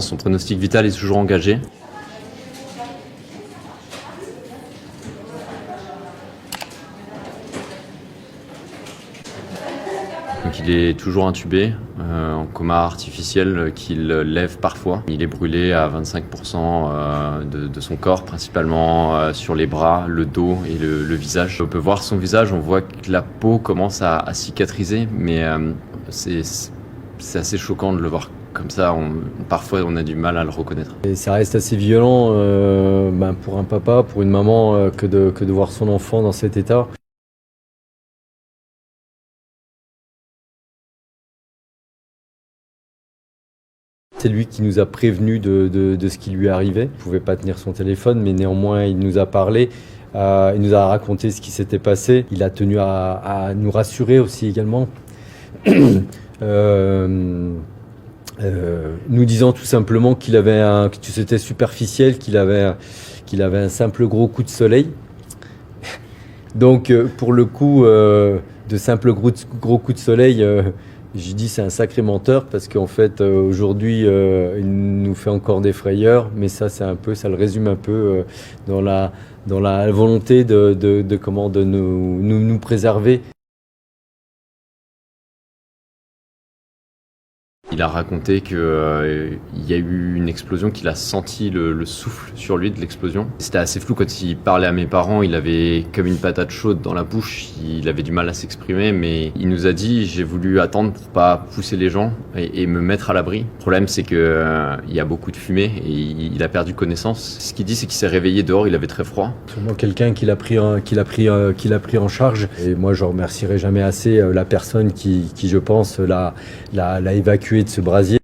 Son pronostic vital est toujours engagé. Donc il est toujours intubé, en coma artificiel qu'il lève parfois. Il est brûlé à 25% de son corps, principalement sur les bras, le dos et le visage. On peut voir son visage, on voit que la peau commence à cicatriser, mais c'est assez choquant de le voir comme ça. Parfois on a du mal à le reconnaître. Et ça reste assez violent pour un papa, pour une maman, que de voir son enfant dans cet état. C'est lui qui nous a prévenu de ce qui lui arrivait. Il ne pouvait pas tenir son téléphone, mais néanmoins il nous a parlé, il nous a raconté ce qui s'était passé. Il a tenu à nous rassurer aussi également, nous disant tout simplement que c'était superficiel, qu'il avait un simple gros coup de soleil. Donc pour le coup, de simple gros coup de soleil, j'ai dit c'est un sacré menteur parce qu'en fait aujourd'hui il nous fait encore des frayeurs, mais ça le résume un peu dans la volonté de nous préserver. Il a raconté qu'il y a eu une explosion, qu'il a senti le souffle sur lui de l'explosion. C'était assez flou quand il parlait à mes parents, il avait comme une patate chaude dans la bouche, il avait du mal à s'exprimer, mais il nous a dit j'ai voulu attendre pour pas pousser les gens et me mettre à l'abri. Le problème c'est que il y a beaucoup de fumée et il a perdu connaissance. Ce qu'il dit c'est qu'il s'est réveillé dehors, il avait très froid. Sûrement quelqu'un qui l'a pris en charge. Et moi je remercierai jamais assez la personne qui je pense l'a évacué de ce brasier.